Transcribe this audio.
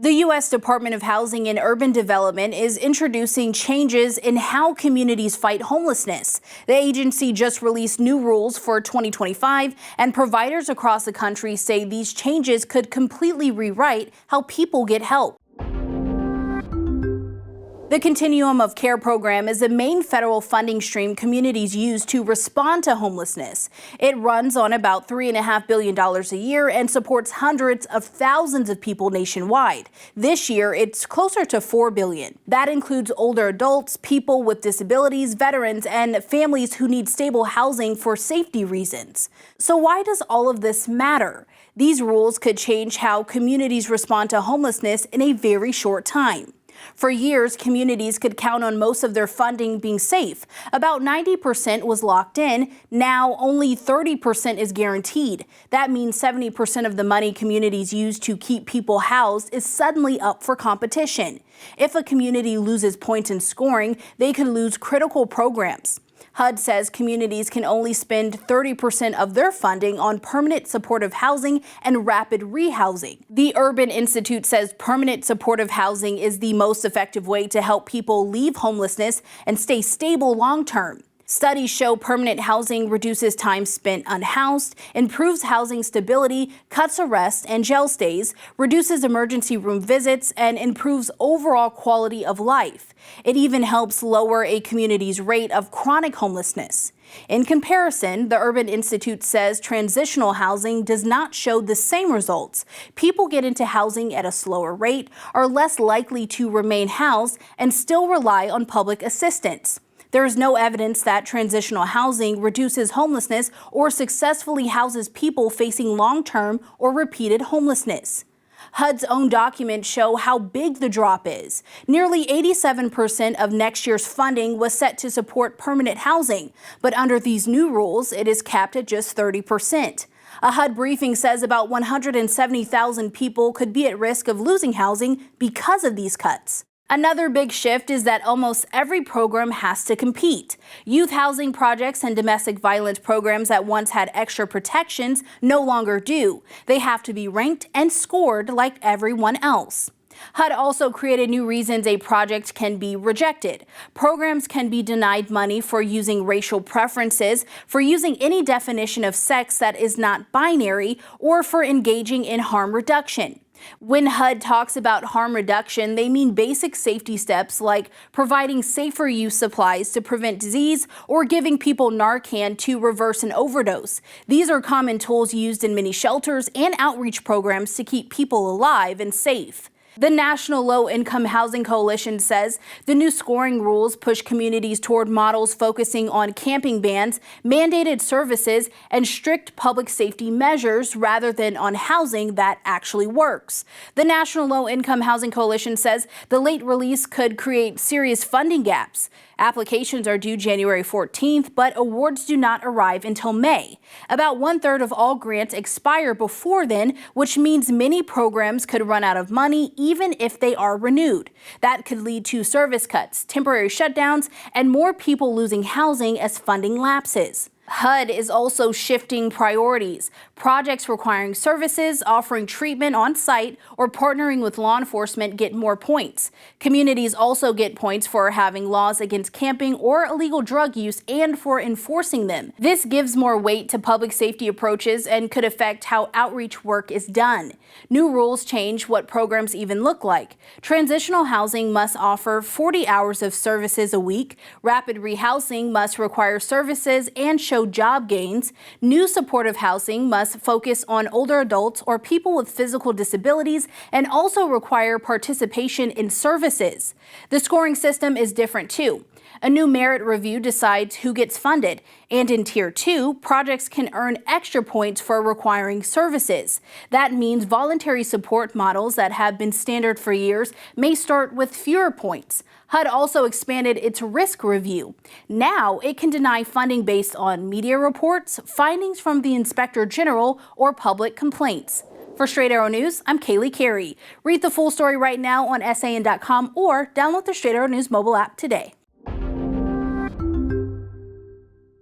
The U.S. Department of Housing and Urban Development is introducing changes in how communities fight homelessness. The agency just released new rules for 2025, and providers across the country say these changes could completely rewrite how people get help. The Continuum of Care program is the main federal funding stream communities use to respond to homelessness. It runs on about $3.5 billion a year and supports hundreds of thousands of people nationwide. This year, it's closer to $4 billion. That includes older adults, people with disabilities, veterans, and families who need stable housing for safety reasons. So why does all of this matter? These rules could change how communities respond to homelessness in a very short time. For years, communities could count on most of their funding being safe. About 90% was locked in. Now, only 30% is guaranteed. That means 70% of the money communities use to keep people housed is suddenly up for competition. If a community loses points in scoring, they could lose critical programs. HUD says communities can only spend 30% of their funding on permanent supportive housing and rapid rehousing. The Urban Institute says permanent supportive housing is the most effective way to help people leave homelessness and stay stable long term. Studies show permanent housing reduces time spent unhoused, improves housing stability, cuts arrest and jail stays, reduces emergency room visits, and improves overall quality of life. It even helps lower a community's rate of chronic homelessness. In comparison, the Urban Institute says transitional housing does not show the same results. People get into housing at a slower rate, are less likely to remain housed, and still rely on public assistance. There is no evidence that transitional housing reduces homelessness or successfully houses people facing long-term or repeated homelessness. HUD's own documents show how big the drop is. Nearly 87% of next year's funding was set to support permanent housing, but under these new rules, it is capped at just 30%. A HUD briefing says about 170,000 people could be at risk of losing housing because of these cuts. Another big shift is that almost every program has to compete. Youth housing projects and domestic violence programs that once had extra protections no longer do. They have to be ranked and scored like everyone else. HUD also created new reasons a project can be rejected. Programs can be denied money for using racial preferences, for using any definition of sex that is not binary, or for engaging in harm reduction. When HUD talks about harm reduction, they mean basic safety steps like providing safer use supplies to prevent disease or giving people Narcan to reverse an overdose. These are common tools used in many shelters and outreach programs to keep people alive and safe. The National Low-Income Housing Coalition says the new scoring rules push communities toward models focusing on camping bans, mandated services, and strict public safety measures rather than on housing that actually works. The National Low-Income Housing Coalition says the late release could create serious funding gaps. Applications are due January 14th, but awards do not arrive until May. About 1/3 of all grants expire before then, which means many programs could run out of money even if they are renewed. That could lead to service cuts, temporary shutdowns, and more people losing housing as funding lapses. HUD is also shifting priorities. Projects requiring services, offering treatment on site, or partnering with law enforcement get more points. Communities also get points for having laws against camping or illegal drug use and for enforcing them. This gives more weight to public safety approaches and could affect how outreach work is done. New rules change what programs even look like. Transitional housing must offer 40 hours of services a week. Rapid rehousing must require services and show job gains. New supportive housing must focus on older adults or people with physical disabilities and also require participation in services. The scoring system is different too. A new merit review decides who gets funded, and in Tier 2, projects can earn extra points for requiring services. That means voluntary support models that have been standard for years may start with fewer points. HUD also expanded its risk review. Now it can deny funding based on media reports, findings from the Inspector General, or public complaints. For Straight Arrow News, I'm Kaylee Carey. Read the full story right now on SAN.com or download the Straight Arrow News mobile app today.